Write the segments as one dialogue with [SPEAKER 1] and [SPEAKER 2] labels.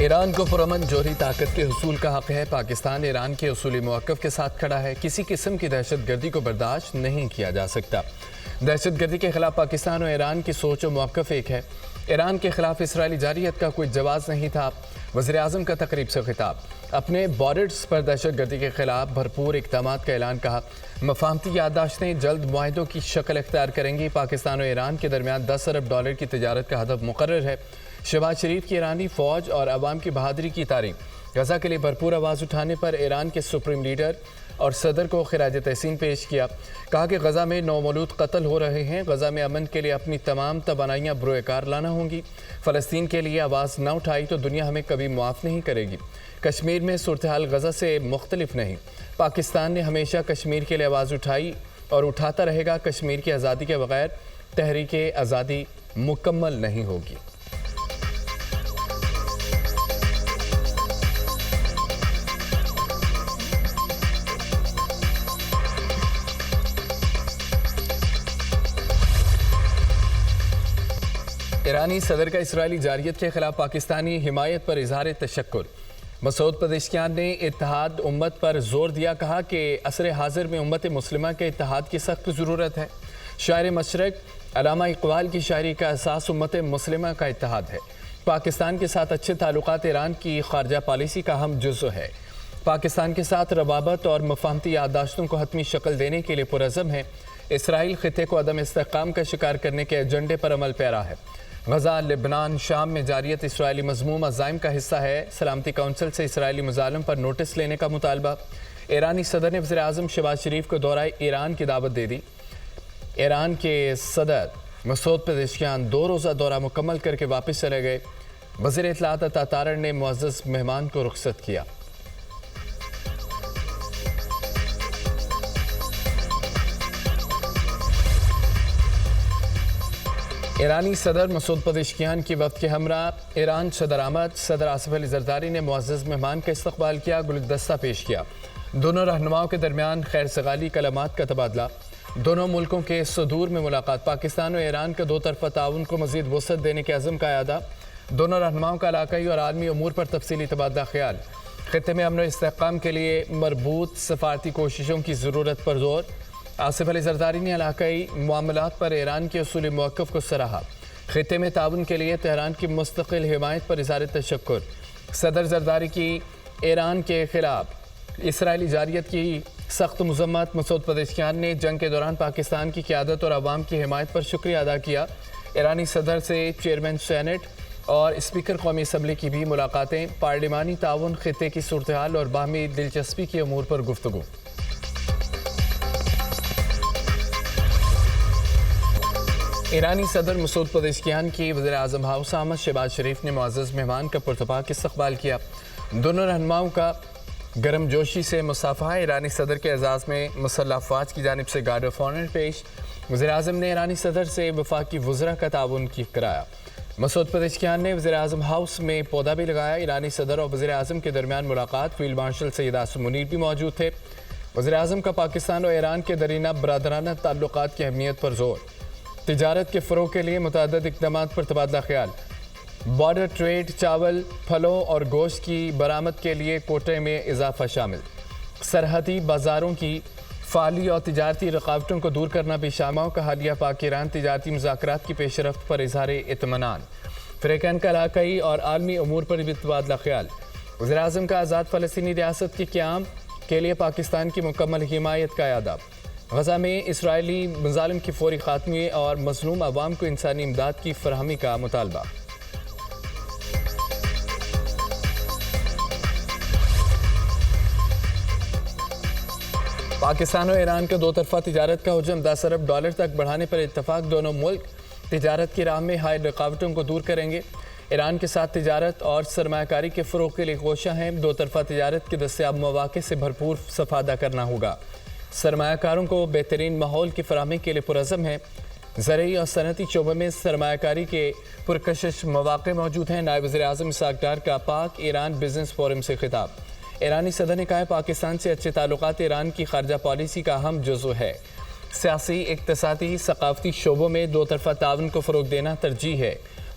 [SPEAKER 1] ایران کو پرامن جوہری طاقت کے حصول کا حق ہے۔ پاکستان ایران کے اصولی موقف کے ساتھ کھڑا ہے۔ کسی قسم کی دہشت گردی کو برداشت نہیں کیا جا سکتا۔ دہشت گردی کے خلاف پاکستان و ایران کی سوچ و موقف ایک ہے۔ ایران کے خلاف اسرائیلی جارحیت کا کوئی جواز نہیں تھا۔ وزیر اعظم کا تقریب سے خطاب۔ اپنے بارڈرز پر دہشت گردی کے خلاف بھرپور اقدامات کا اعلان کہا۔ مفاہمتی یادداشتیں جلد معاہدوں کی شکل اختیار کریں گی۔ پاکستان و ایران کے درمیان $10 ارب کی تجارت کا ہدف مقرر ہے۔ شہباز شریف کی ایرانی فوج اور عوام کی بہادری کی تعریف۔ غزہ کے لیے بھرپور آواز اٹھانے پر ایران کے سپریم لیڈر اور صدر کو خراج تحسین پیش کیا۔ کہا کہ غزہ میں نومولود قتل ہو رہے ہیں۔ غزہ میں امن کے لیے اپنی تمام توانائیاں بروئے کار لانا ہوں گی۔ فلسطین کے لیے آواز نہ اٹھائی تو دنیا ہمیں کبھی معاف نہیں کرے گی۔ کشمیر میں صورتحال غزہ سے مختلف نہیں۔ پاکستان نے ہمیشہ کشمیر کے لیے آواز اٹھائی اور اٹھاتا رہے گا۔ کشمیر کی آزادی کے بغیر تحریک آزادی مکمل نہیں ہوگی۔ ایرانی صدر کا اسرائیلی جارحیت کے خلاف پاکستانی حمایت پر اظہار تشکر۔ مسعود پزشکیان نے اتحاد امت پر زور دیا۔ کہا کہ عصر حاضر میں امت مسلمہ کے اتحاد کی سخت ضرورت ہے۔ شاعر مشرق علامہ اقبال کی شاعری کا اساس امت مسلمہ کا اتحاد ہے۔ پاکستان کے ساتھ اچھے تعلقات ایران کی خارجہ پالیسی کا اہم جزو ہے۔ پاکستان کے ساتھ روابط اور مفاہمتی یادداشتوں کو حتمی شکل دینے کے لیے پرعزم ہے۔ اسرائیل خطے کو عدم استحکام کا شکار کرنے کے ایجنڈے پر عمل پیرا ہے۔ غزہ، لبنان، شام میں جارحیت اسرائیلی مذموم عزائم کا حصہ ہے۔ سلامتی کونسل سے اسرائیلی مظالم پر نوٹس لینے کا مطالبہ۔ ایرانی صدر نے وزیر اعظم شہباز شریف کو دورہ ایران کی دعوت دے دی۔ ایران کے صدر مسعود پزشکیان 2 روزہ دورہ مکمل کر کے واپس چلے گئے۔ وزیر اطلاعات عطا تارڑ نے معزز مہمان کو رخصت کیا۔ ایرانی صدر مسعود پزشکیان کی وفد کے ہمراہ ایران صدر آمد۔ صدر آصف علی زرداری نے معزز مہمان کا استقبال کیا، گلدستہ پیش کیا۔ دونوں رہنماؤں کے درمیان خیر سگالی کلمات کا تبادلہ۔ دونوں ملکوں کے صدور میں ملاقات۔ پاکستان و ایران کے 2 طرفہ تعاون کو مزید وسعت دینے کے عزم کا اعادہ۔ دونوں رہنماؤں کا علاقائی اور عالمی امور پر تفصیلی تبادلہ خیال۔ خطے میں امن و استحکام کے لیے مربوط سفارتی کوششوں کی ضرورت پر زور۔ آصف علی زرداری نے علاقائی معاملات پر ایران کے اصولی موقف کو سراہا۔ خطے میں تعاون کے لیے تہران کی مستقل حمایت پر اظہار تشکر۔ صدر زرداری کی ایران کے خلاف اسرائیلی جارحیت کی سخت مذمت۔ مسعود پزشکیان نے جنگ کے دوران پاکستان کی قیادت اور عوام کی حمایت پر شکریہ ادا کیا۔ ایرانی صدر سے چیئرمین سینٹ اور اسپیکر قومی اسمبلی کی بھی ملاقاتیں۔ پارلیمانی تعاون، خطے کی صورتحال اور باہمی دلچسپی کے امور پر گفتگو۔ ایرانی صدر مسعود پزشکیان کی وزیر اعظم ہاؤس آمد۔ شہباز شریف نے معزز مہمان کا پرتپاک استقبال کیا۔ دونوں رہنماؤں کا گرم جوشی سے مصافحہ۔ ایرانی صدر کے اعزاز میں مسلح افواج کی جانب سے گارڈ آف آنر پیش۔ وزیر اعظم نے ایرانی صدر سے وفاقی وزراء کا تعاون کرایا۔ مسعود پزشکیان نے وزیر اعظم ہاؤس میں پودا بھی لگایا۔ ایرانی صدر اور وزیر اعظم کے درمیان ملاقات۔ فیلڈ مارشل سید عاصم منیر بھی موجود تھے۔ وزیر اعظم کا پاکستان و ایران کے درینہ برادرانہ تعلقات کی اہمیت پر زور۔ تجارت کے فروغ کے لیے متعدد اقدامات پر تبادلہ خیال۔ بارڈر ٹریڈ، چاول، پھلوں اور گوشت کی برآمد کے لیے کوٹے میں اضافہ شامل۔ سرحدی بازاروں کی فعالی اور تجارتی رکاوٹوں کو دور کرنا بھی شامل۔ کا حالیہ پاک ایران تجارتی مذاکرات کی پیش رفت پر اظہار اطمینان۔ فریقین کا علاقائی اور عالمی امور پر بھی تبادلہ خیال۔ وزیر اعظم کا آزاد فلسطینی ریاست کے قیام کے لیے پاکستان کی مکمل حمایت کا اعادہ۔ غزہ میں اسرائیلی مظالم کی فوری خاتمے اور مظلوم عوام کو انسانی امداد کی فراہمی کا مطالبہ۔ پاکستان و ایران کے 2 طرفہ تجارت کا حجم $10 ارب تک بڑھانے پر اتفاق۔ دونوں ملک تجارت کی راہ میں حائل رکاوٹوں کو دور کریں گے۔ ایران کے ساتھ تجارت اور سرمایہ کاری کے فروغ کے لیے کوشاں ہیں۔ 2 طرفہ تجارت کے دستیاب مواقع سے بھرپور استفادہ کرنا ہوگا۔ سرمایہ کاروں کو بہترین ماحول کی فراہمی کے لیے پرعزم ہے۔ زرعی اور صنعتی شعبے میں سرمایہ کاری کے پرکشش مواقع موجود ہیں۔ نائب وزیر اعظم اسحاق ڈار کا پاک ایران بزنس فورم سے خطاب۔ ایرانی صدر نے کہا پاکستان سے اچھے تعلقات ایران کی خارجہ پالیسی کا اہم جزو ہے۔ سیاسی، اقتصادی، ثقافتی شعبوں میں 2 طرفہ تعاون کو فروغ دینا ترجیح ہے۔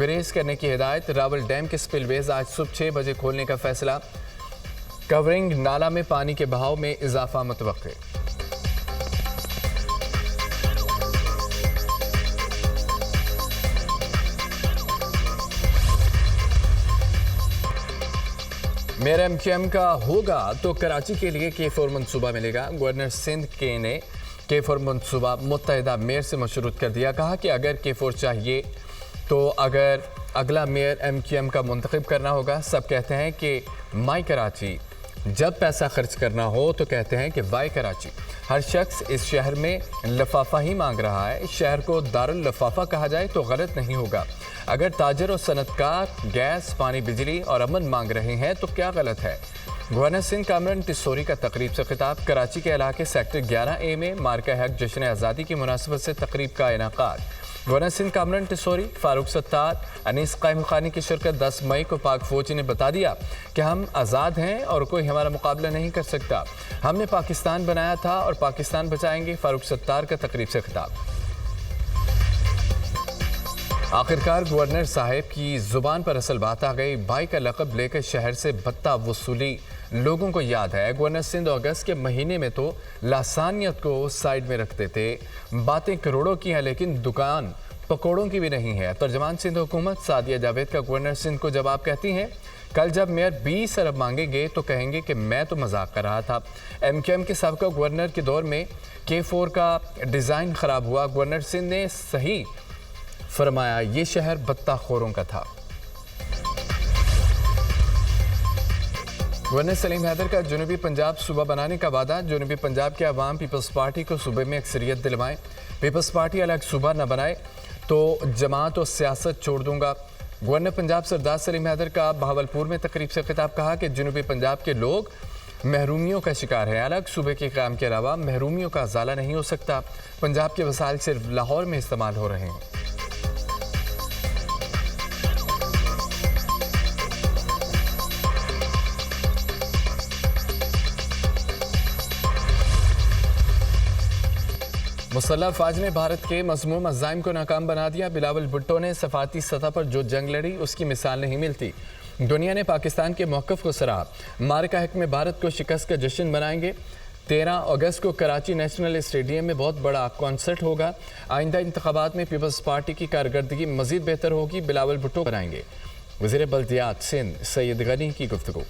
[SPEAKER 1] گریز کرنے کی ہدایت۔ راول ڈیم کے سپل ویز آج صبح 6 بجے کھولنے کا فیصلہ۔ کورنگ نالہ میں پانی کے بہاؤ میں اضافہ متوقع۔ میرا MQM کا ہوگا تو کراچی کے لیے K4 منصوبہ ملے گا۔ گورنر سندھ کے نے K4 منصوبہ متحدہ میئر سے مشروط کر دیا۔ کہا کہ اگر K4 چاہیے تو اگر اگلا میئر MQM کا منتخب کرنا ہوگا۔ سب کہتے ہیں کہ مائی کراچی، جب پیسہ خرچ کرنا ہو تو کہتے ہیں کہ وائی کراچی۔ ہر شخص اس شہر میں لفافہ ہی مانگ رہا ہے۔ شہر کو داراللفافہ کہا جائے تو غلط نہیں ہوگا۔ اگر تاجر اور صنعت کار گیس، پانی، بجلی اور امن مانگ رہے ہیں تو کیا غلط ہے؟ گورنر سندھ کامران ٹسوری کا تقریب سے خطاب۔ کراچی کے علاقے سیکٹر 11A میں مارکہ حق جشن آزادی کی مناسبت سے تقریب کا انعقاد۔ گورنر سندھ کامران ٹسوری، فاروق ستار، انیس قائم خانی کی شرکت۔ 10 مئی کو پاک فوج نے بتا دیا کہ ہم آزاد ہیں اور کوئی ہمارا مقابلہ نہیں کر سکتا۔ ہم نے پاکستان بنایا تھا اور پاکستان بچائیں گے۔ فاروق ستار کا تقریب سے خطاب۔ آخرکار گورنر صاحب کی زبان پر اصل بات آ گئی۔ بھائی کا لقب لے کر شہر سے بتہ وصولی لوگوں کو یاد ہے۔ گورنر سندھ اگست کے مہینے میں تو لاسانیت کو سائیڈ میں رکھتے تھے۔ باتیں کروڑوں کی ہیں لیکن دکان پکوڑوں کی بھی نہیں ہے۔ ترجمان سندھ حکومت سعدیہ جاوید کا گورنر سندھ کو جواب کہتی ہیں، کل جب میئر 20 ارب مانگیں گے تو کہیں گے کہ میں تو مذاق کر رہا تھا۔ MQM کے سابقہ گورنر کے دور میں K4 کا ڈیزائن خراب ہوا۔ گورنر سندھ نے صحیح فرمایا، یہ شہر بتہ خوروں کا تھا۔ گورنر سلیم حیدر کا جنوبی پنجاب صوبہ بنانے کا وعدہ۔ جنوبی پنجاب کے عوام پیپلز پارٹی کو صوبے میں اکثریت دلوائیں۔ پیپلز پارٹی الگ صوبہ نہ بنائے تو جماعت و سیاست چھوڑ دوں گا۔ گورنر پنجاب سردار سلیم حیدر کا بہاولپور میں تقریب سے خطاب۔ کہا کہ جنوبی پنجاب کے لوگ محرومیوں کا شکار ہیں۔ الگ صوبے کے قیام کے علاوہ محرومیوں کا ازالہ نہیں ہو سکتا۔ پنجاب کے وسائل صرف لاہور میں استعمال ہو رہے ہیں۔ مسلح افواج نے بھارت کے مذموم عزائم کو ناکام بنا دیا۔ بلاول بھٹو نے سفارتی سطح پر جو جنگ لڑی اس کی مثال نہیں ملتی۔ دنیا نے پاکستان کے موقف کو سراہا۔ مارکہ حق میں بھارت کو شکست کا جشن منائیں گے۔ 13 اگست کو کراچی نیشنل اسٹیڈیم میں بہت بڑا کانسرٹ ہوگا۔ آئندہ انتخابات میں پیپلز پارٹی کی کارکردگی مزید بہتر ہوگی۔ بلاول بھٹو بنائیں گے۔ وزیر بلدیات سندھ سید غنی کی گفتگو۔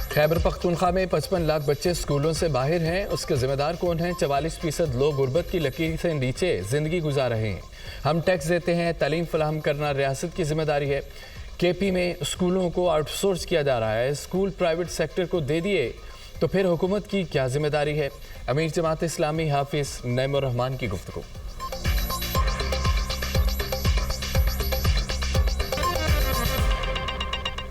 [SPEAKER 1] خیبر پختونخوا میں 55 لاکھ بچے سکولوں سے باہر ہیں۔ اس کے ذمہ دار کون ہیں؟ 44% لوگ غربت کی لکیر سے نیچے زندگی گزار رہے ہیں۔ ہم ٹیکس دیتے ہیں، تعلیم فراہم کرنا ریاست کی ذمہ داری ہے۔ KP میں اسکولوں کو آؤٹ سورس کیا جا رہا ہے۔ اسکول پرائیویٹ سیکٹر کو دے دیے تو پھر حکومت کی کیا ذمہ داری ہے؟ امیر جماعت اسلامی حافظ نعیم الرحمان کی گفتگو۔